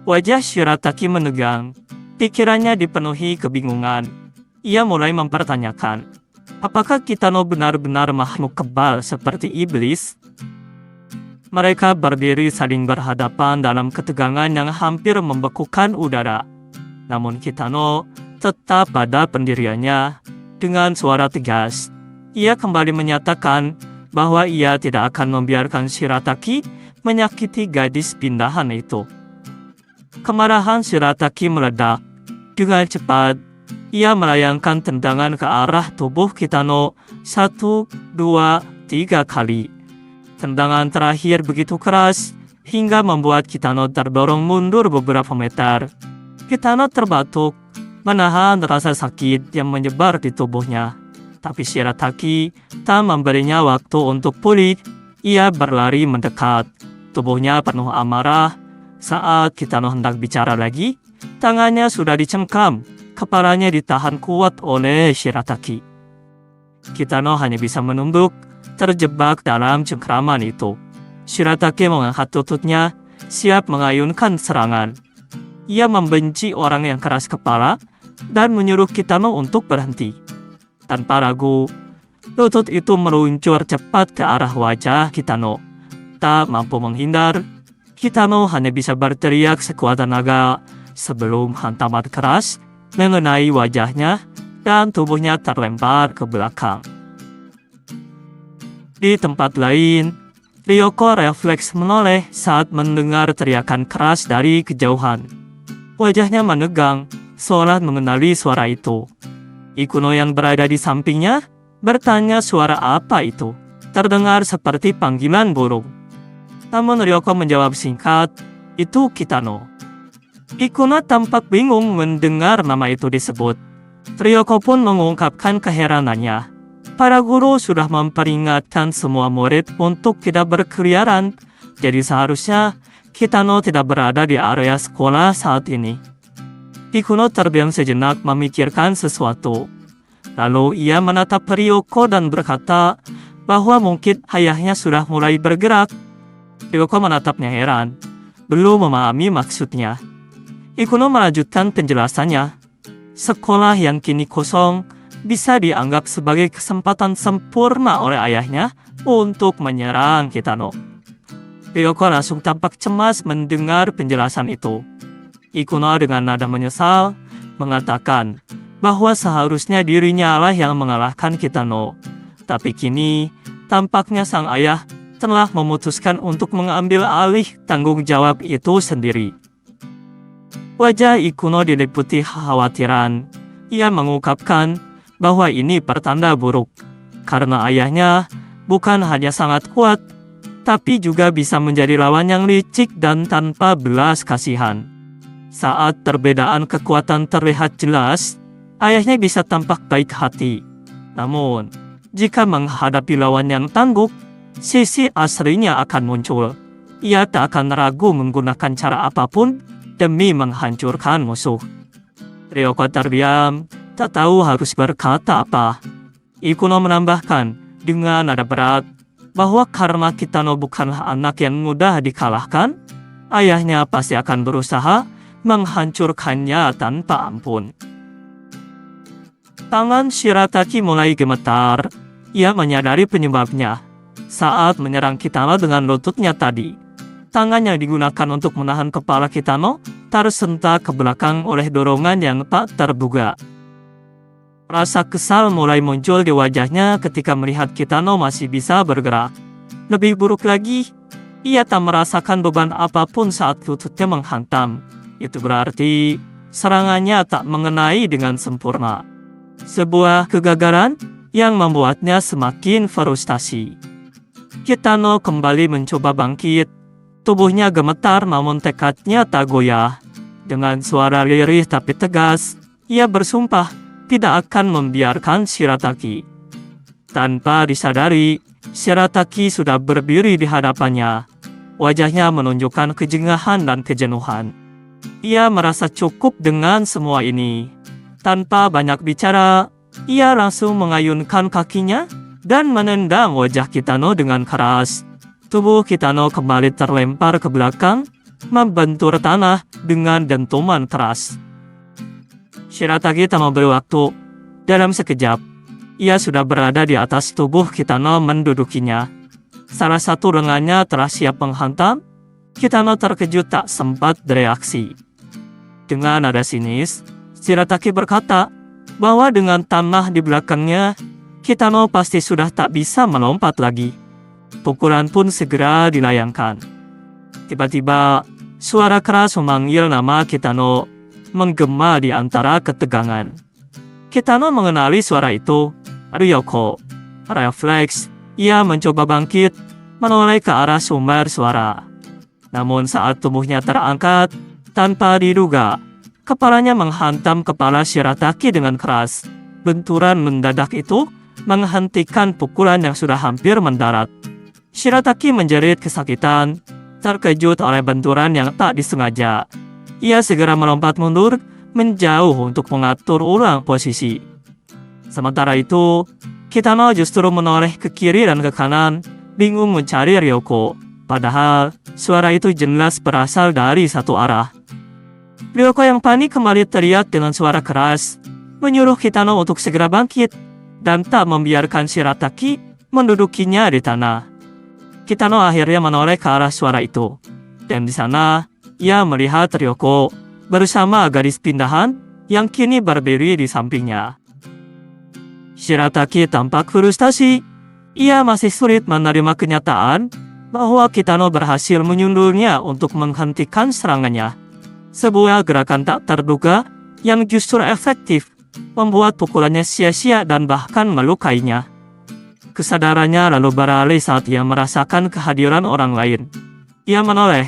Wajah Shirataki menegang. Pikirannya dipenuhi kebingungan. Ia mulai mempertanyakan, apakah Kitano benar-benar makhluk kebal seperti iblis? Mereka berdiri saling berhadapan dalam ketegangan yang hampir membekukan udara. Namun Kitano tetap pada pendiriannya. Dengan suara tegas, ia kembali menyatakan bahwa ia tidak akan membiarkan Shirataki menyakiti gadis pindahan itu. Kemarahan Shirataki meledak. Dengan cepat, ia melayangkan tendangan ke arah tubuh Kitano 1, 2, 3 kali. Tendangan terakhir begitu keras hingga membuat Kitano terdorong mundur beberapa meter. Kitano terbatuk, menahan rasa sakit yang menyebar di tubuhnya. Tapi Shirataki tak memberinya waktu untuk pulih. Ia berlari mendekat. Tubuhnya penuh amarah. Saat Kitano hendak bicara lagi, tangannya sudah dicengkam. Kepalanya ditahan kuat oleh Shirataki. Kitano hanya bisa menunduk, terjebak dalam cengkraman itu. Shirataki mengangkat tututnya, siap mengayunkan serangan. Ia membenci orang yang keras kepala dan menyuruh Kitano untuk berhenti. Tanpa ragu, lutut itu meluncur cepat ke arah wajah Kitano. Tak mampu menghindar, Kitano hanya bisa berteriak sekuat tenaga sebelum hantaman keras mengenai wajahnya dan tubuhnya terlempar ke belakang. Di tempat lain, Ryoko refleks menoleh saat mendengar teriakan keras dari kejauhan. Wajahnya menegang, seolah mengenali suara itu. Ikuno yang berada di sampingnya bertanya suara apa itu. Terdengar seperti panggilan burung. Namun Ryoko menjawab singkat, itu Kitano. Ikuno tampak bingung mendengar nama itu disebut. Ryoko pun mengungkapkan keheranannya. Para guru sudah memperingatkan semua murid untuk tidak berkeliaran, jadi seharusnya Kitano tidak berada di area sekolah saat ini. Ikuno terdiam sejenak memikirkan sesuatu. Lalu ia menatap Ryoko dan berkata bahwa mungkin ayahnya sudah mulai bergerak. Ryoko menatapnya heran, belum memahami maksudnya. Ikuno melanjutkan penjelasannya. Sekolah yang kini kosong bisa dianggap sebagai kesempatan sempurna oleh ayahnya untuk menyerang Kitano. Ryoko langsung tampak cemas mendengar penjelasan itu. Ikuno dengan nada menyesal mengatakan bahwa seharusnya dirinya lah yang mengalahkan Kitano. Tapi kini tampaknya sang ayah telah memutuskan untuk mengambil alih tanggung jawab itu sendiri. Wajah Ikuno diliputi kekhawatiran. Ia mengungkapkan bahwa ini pertanda buruk, karena ayahnya bukan hanya sangat kuat, tapi juga bisa menjadi lawan yang licik dan tanpa belas kasihan. Saat perbedaan kekuatan terlihat jelas, ayahnya bisa tampak baik hati. Namun, jika menghadapi lawan yang tangguh, sisi aslinya akan muncul. Ia tak akan ragu menggunakan cara apapun demi menghancurkan musuh. Ryoko terdiam, tak tahu harus berkata apa. Ikuno menambahkan dengan nada berat bahwa karena Kitano bukanlah anak yang mudah dikalahkan, ayahnya pasti akan berusaha menghancurkannya tanpa ampun. Tangan Shirataki mulai gemetar. Ia menyadari penyebabnya. Saat menyerang Kitano dengan lututnya tadi, tangan yang digunakan untuk menahan kepala Kitano tersentak ke belakang oleh dorongan yang tak terduga. Rasa kesal mulai muncul di wajahnya ketika melihat Kitano masih bisa bergerak. Lebih buruk lagi, ia tak merasakan beban apapun saat lututnya menghantam. Itu berarti serangannya tak mengenai dengan sempurna. Sebuah kegagalan yang membuatnya semakin frustasi. Kitano kembali mencoba bangkit. Tubuhnya gemetar namun tekadnya tak goyah. Dengan suara lirih tapi tegas, ia bersumpah tidak akan membiarkan Shirataki. Tanpa disadari, Shirataki sudah berdiri di hadapannya. Wajahnya menunjukkan kejengahan dan kejenuhan. Ia merasa cukup dengan semua ini. Tanpa banyak bicara, ia langsung mengayunkan kakinya dan menendang wajah Kitano dengan keras. Tubuh Kitano kembali terlempar ke belakang membentur tanah dengan dentuman keras. Shirataki tak memberi waktu. Dalam sekejap, ia sudah berada di atas tubuh Kitano mendudukinya. Salah satu lengannya telah siap menghantam. Kitano terkejut tak sempat bereaksi. Dengan nada sinis, Shirataki berkata bahwa dengan tanah di belakangnya, Kitano pasti sudah tak bisa melompat lagi. Pukulan pun segera dilayangkan. Tiba-tiba, suara keras memanggil nama Kitano menggema di antara ketegangan. Kitano mengenali suara itu, Ryoko. Refleks, ia mencoba bangkit, menoleh ke arah sumber suara. Namun saat tubuhnya terangkat, tanpa diduga, kepalanya menghantam kepala Shirataki dengan keras. Benturan mendadak itu menghentikan pukulan yang sudah hampir mendarat. Shirataki menjerit kesakitan, terkejut oleh benturan yang tak disengaja. Ia segera melompat mundur, menjauh untuk mengatur ulang posisi. Sementara itu, Kitano justru menoleh ke kiri dan ke kanan, bingung mencari Ryoko. Padahal, suara itu jelas berasal dari satu arah. Ryoko yang panik kembali teriak dengan suara keras, menyuruh Kitano untuk segera bangkit, dan tak membiarkan Shirataki mendudukinya di tanah. Kitano akhirnya menoleh ke arah suara itu, dan di sana ia melihat Ryoko bersama gadis pindahan yang kini berdiri di sampingnya. Shirataki tampak frustasi. Ia masih sulit menerima kenyataan bahwa Kitano berhasil menyundulnya untuk menghentikan serangannya. Sebuah gerakan tak terduga yang justru efektif, membuat pukulannya sia-sia dan bahkan melukainya. Kesadarannya lalu beralih saat ia merasakan kehadiran orang lain. Ia menoleh.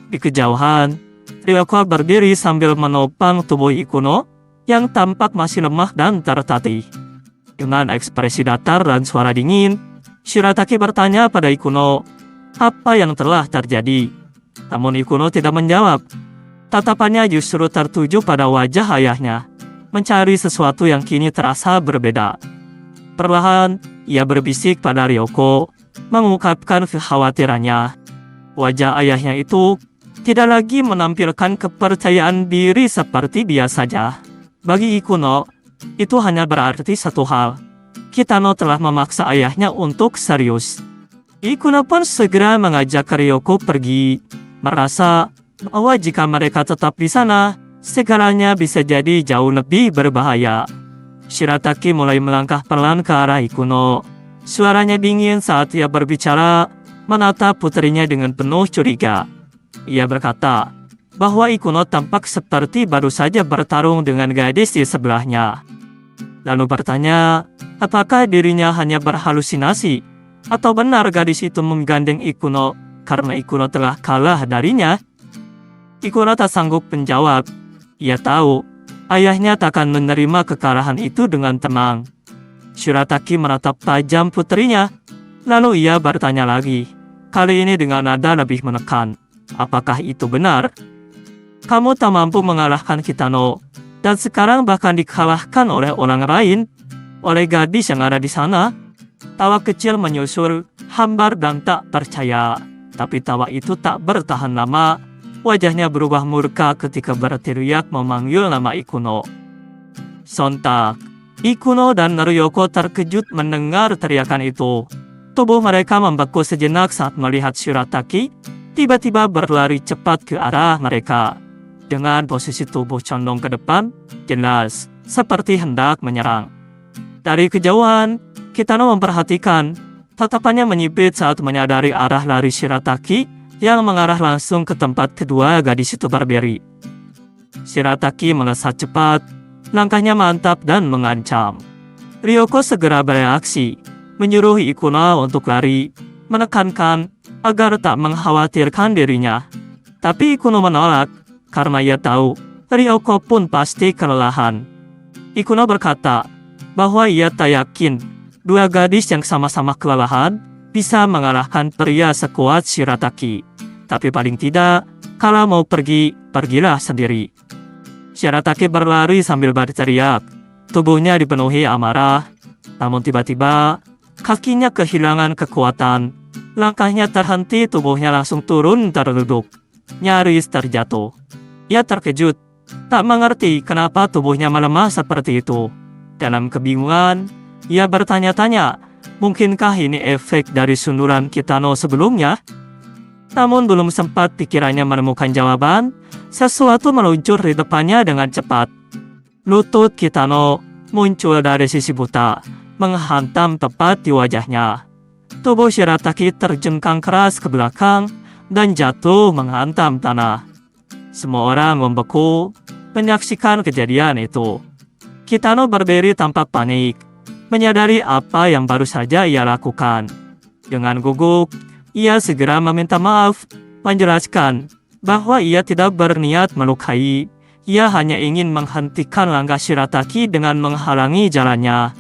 Di kejauhan, Ryoko berdiri sambil menopang tubuh Ikuno yang tampak masih lemah dan tertatih. Dengan ekspresi datar dan suara dingin, Shirataki bertanya pada Ikuno apa yang telah terjadi. Namun Ikuno tidak menjawab. Tatapannya justru tertuju pada wajah ayahnya, mencari sesuatu yang kini terasa berbeda. Perlahan, ia berbisik pada Ryoko, mengungkapkan kekhawatirannya. Wajah ayahnya itu tidak lagi menampilkan kepercayaan diri seperti biasanya. Bagi Ikuno, itu hanya berarti satu hal. Kitano telah memaksa ayahnya untuk serius. Ikuno pun segera mengajak Ryoko pergi, merasa bahwa jika mereka tetap di sana, segalanya bisa jadi jauh lebih berbahaya. Shirataki mulai melangkah pelan ke arah Ikuno. Suaranya dingin saat ia berbicara, menatap putrinya dengan penuh curiga. Ia berkata bahwa Ikuno tampak seperti baru saja bertarung dengan gadis di sebelahnya. Lalu bertanya, apakah dirinya hanya berhalusinasi, atau benar gadis itu menggandeng Ikuno karena Ikuno telah kalah darinya? Ikuno tak sanggup menjawab. Ia tahu ayahnya takkan menerima kekalahan itu dengan tenang. Shirataki menatap tajam putrinya, lalu ia bertanya lagi, kali ini dengan nada lebih menekan. Apakah itu benar? Kamu tak mampu mengalahkan Kitano, dan sekarang bahkan dikalahkan oleh orang lain, oleh gadis yang ada di sana? Tawa kecil menyusul, hambar dan tak percaya. Tapi tawa itu tak bertahan lama. Wajahnya berubah murka ketika berteriak memanggil nama Ikuno. Sontak, Ikuno dan Ryoko terkejut mendengar teriakan itu. Tubuh mereka membeku sejenak saat melihat Shirataki tiba-tiba berlari cepat ke arah mereka. Dengan posisi tubuh condong ke depan, jelas seperti hendak menyerang. Dari kejauhan, Kitano memperhatikan. Tatapannya menyipit saat menyadari arah lari Shirataki yang mengarah langsung ke tempat kedua gadis itu berdiri. Shirataki melesat cepat, langkahnya mantap dan mengancam. Ryoko segera bereaksi, menyuruh Ikuno untuk lari, menekankan agar tak mengkhawatirkan dirinya. Tapi Ikuno menolak, karena ia tahu Ryoko pun pasti kelelahan. Ikuno berkata bahwa ia tak yakin dua gadis yang sama-sama kelelahan bisa mengalahkan pria sekuat Shirataki. Tapi paling tidak, kalau mau pergi, pergilah sendiri. Shirataki berlari sambil berteriak. Tubuhnya dipenuhi amarah. Namun tiba-tiba, kakinya kehilangan kekuatan. Langkahnya terhenti, tubuhnya langsung turun terduduk. nyaris terjatuh. Ia terkejut, tak mengerti kenapa tubuhnya melemah seperti itu. Dalam kebingungan, ia bertanya-tanya, mungkinkah ini efek dari sunduran Kitano sebelumnya? Namun belum sempat pikirannya menemukan jawaban, sesuatu meluncur di depannya dengan cepat. Lutut Kitano muncul dari sisi buta, menghantam tepat di wajahnya. Tubuh Shirataki terjengkang keras ke belakang dan jatuh menghantam tanah. Semua orang membeku menyaksikan kejadian itu. Kitano berdiri tanpa panik, menyadari apa yang baru saja ia lakukan. Dengan gugup, ia segera meminta maaf, menjelaskan bahwa ia tidak berniat melukai. Ia hanya ingin menghentikan langkah Shirataki dengan menghalangi jalannya.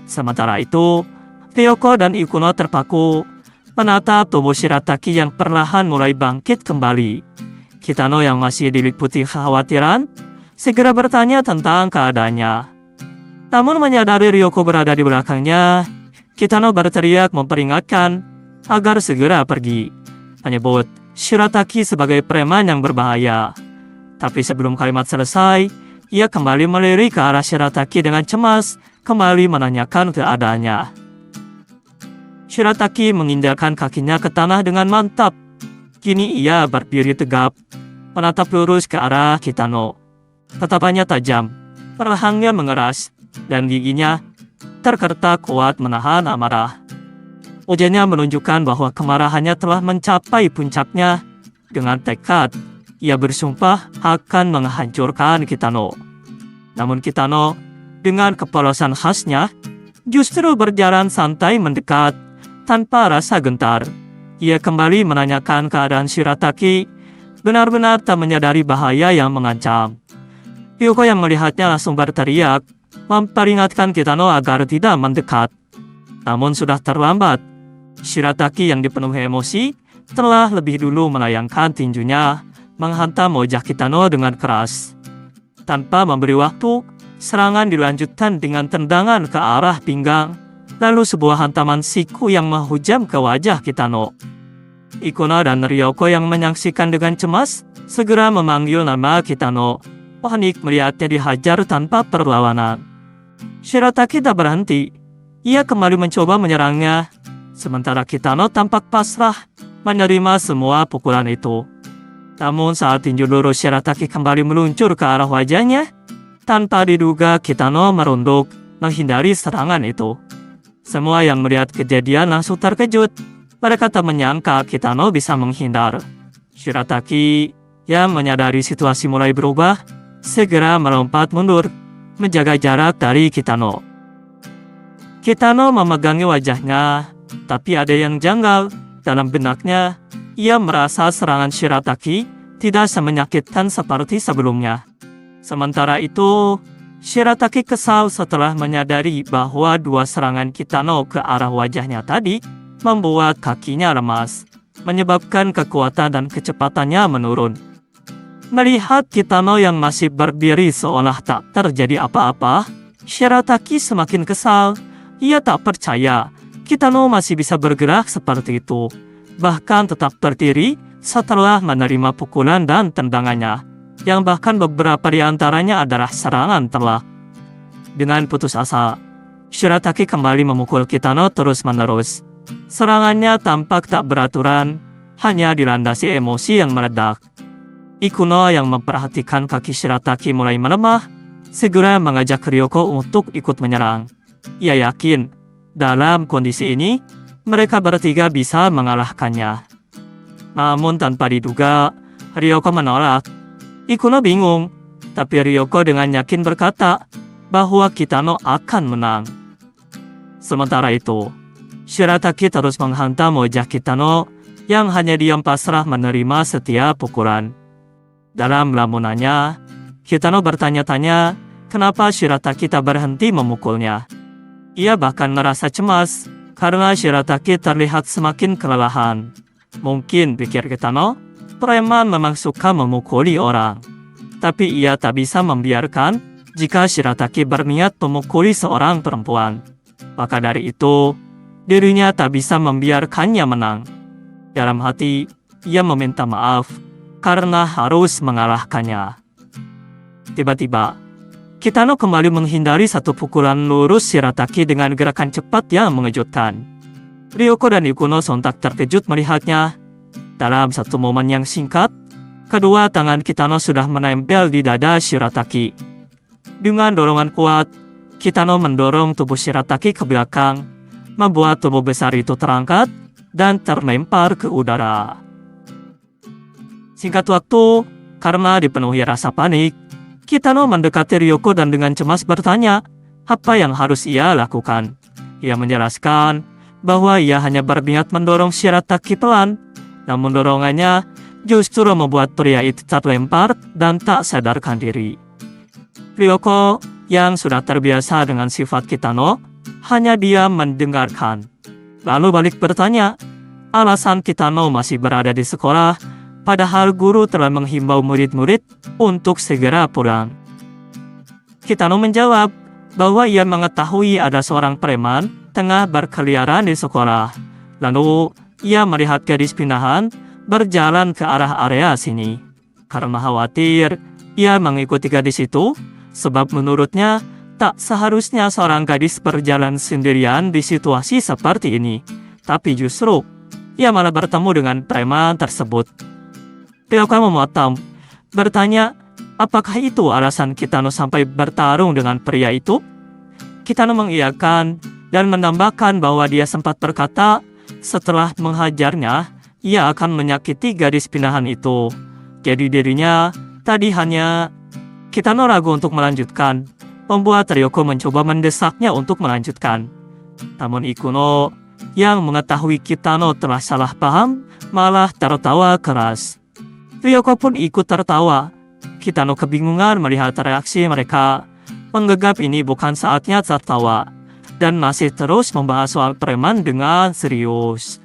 Sementara itu, Ryoko dan Ikuno terpaku, menatap tubuh Shirataki yang perlahan mulai bangkit kembali. Kitano yang masih diliputi kekhawatiran, segera bertanya tentang keadaannya. Namun menyadari Ryoko berada di belakangnya, Kitano berteriak memperingatkan agar segera pergi, menyebut Shirataki sebagai preman yang berbahaya. Tapi sebelum kalimat selesai, ia kembali melirik ke arah Shirataki dengan cemas, kembali menanyakan keadaannya. Shirataki menginjakkan kakinya ke tanah dengan mantap. Kini ia berdiri tegap, menatap lurus ke arah Kitano. Tatapannya tajam, perlahangnya mengeras, dan giginya terkertak kuat menahan amarah. Wajahnya menunjukkan bahwa kemarahannya telah mencapai puncaknya. Dengan tekad, ia bersumpah akan menghancurkan Kitano. Namun Kitano, dengan kepolosan khasnya, justru berjalan santai mendekat, tanpa rasa gentar. Ia kembali menanyakan keadaan Shirataki, benar-benar tak menyadari bahaya yang mengancam. Ryoko yang melihatnya langsung berteriak, memperingatkan Kitano agar tidak mendekat. Namun sudah terlambat. Shirataki yang dipenuhi emosi telah lebih dulu melayangkan tinjunya, menghantam wajah Kitano dengan keras. Tanpa memberi waktu, serangan dilanjutkan dengan tendangan ke arah pinggang, lalu sebuah hantaman siku yang menghujam ke wajah Kitano. Ikuno dan Ryoko yang menyaksikan dengan cemas, segera memanggil nama Kitano. Panik melihatnya dihajar tanpa perlawanan. Shirataki tak berhenti. Ia kembali mencoba menyerangnya, sementara Kitano tampak pasrah menerima semua pukulan itu. Namun saat tinju lurus Shirataki kembali meluncur ke arah wajahnya, tanpa diduga Kitano merunduk menghindari serangan itu. Semua yang melihat kejadian langsung terkejut. Mereka tak menyangka Kitano bisa menghindar. Shirataki yang menyadari situasi mulai berubah, segera melompat mundur, menjaga jarak dari Kitano. Kitano memegangi wajahnya, tapi ada yang janggal. Dalam benaknya, ia merasa serangan Shirataki tidak semenyakitkan seperti sebelumnya. Sementara itu, Shirataki kesal setelah menyadari bahwa dua serangan Kitano ke arah wajahnya tadi membuat kakinya lemas, menyebabkan kekuatan dan kecepatannya menurun. Melihat Kitano yang masih berdiri seolah tak terjadi apa-apa, Shirataki semakin kesal. Ia tak percaya Kitano masih bisa bergerak seperti itu, bahkan tetap berdiri setelah menerima pukulan dan tendangannya, yang bahkan beberapa di antaranya adalah serangan telak. Dengan putus asa, Shirataki kembali memukul Kitano terus-menerus. Serangannya tampak tak beraturan, hanya dilandasi emosi yang meledak. Ikuno yang memperhatikan kaki Shirataki mulai melemah, segera mengajak Ryoko untuk ikut menyerang. Ia yakin, dalam kondisi ini, mereka bertiga bisa mengalahkannya. Namun tanpa diduga, Ryoko menolak. Ikuno bingung, tapi Ryoko dengan yakin berkata bahwa Kitano akan menang. Sementara itu, Shirataki terus menghantam wajah Kitano yang hanya diam pasrah menerima setiap pukulan. Dalam lamunannya, Kitano bertanya-tanya kenapa Shirataki tak berhenti memukulnya. Ia bahkan merasa cemas karena Shirataki terlihat semakin kelelahan. Mungkin, pikir Kitano, preman memang suka memukuli orang. Tapi ia tak bisa membiarkan jika Shirataki berniat memukuli seorang perempuan. Maka dari itu, dirinya tak bisa membiarkannya menang. Dalam hati, ia meminta maaf. karena harus mengalahkannya. Tiba-tiba, Kitano kembali menghindari satu pukulan lurus Shirataki dengan gerakan cepat yang mengejutkan. Ryoko dan Ikuno sontak terkejut melihatnya. Dalam satu momen yang singkat, kedua tangan Kitano sudah menempel di dada Shirataki. Dengan dorongan kuat, Kitano mendorong tubuh Shirataki ke belakang, membuat tubuh besar itu terangkat dan terlempar ke udara. Singkat waktu, karena dipenuhi rasa panik, Kitano mendekati Ryoko dan dengan cemas bertanya apa yang harus ia lakukan. Ia menjelaskan bahwa ia hanya berniat mendorong Shirataki pelan, namun dorongannya justru membuat pria itu terlempar dan tak sadarkan diri. Ryoko yang sudah terbiasa dengan sifat Kitano hanya diam mendengarkan. Lalu balik bertanya, alasan Kitano masih berada di sekolah, padahal guru telah menghimbau murid-murid untuk segera pulang. Kitano menjawab bahwa ia mengetahui ada seorang preman tengah berkeliaran di sekolah. Lalu ia melihat gadis pindahan berjalan ke arah area sini. Karena khawatir, ia mengikuti gadis itu, sebab menurutnya tak seharusnya seorang gadis berjalan sendirian di situasi seperti ini. Tapi justru, ia malah bertemu dengan preman tersebut. Ryoko memotong, bertanya, apakah itu alasan Kitano sampai bertarung dengan pria itu? Kitano mengiyakan dan menambahkan bahwa dia sempat berkata, setelah menghajarnya, ia akan menyakiti gadis pindahan itu. Jadi dirinya tadi hanya... Kitano ragu untuk melanjutkan, membuat Ryoko mencoba mendesaknya untuk melanjutkan. Namun Ikuno, yang mengetahui Kitano telah salah paham, malah tertawa keras. Ryoko pun ikut tertawa. Kitano kebingungan melihat reaksi mereka. Menganggap ini bukan saatnya tertawa, dan masih terus membahas soal preman dengan serius.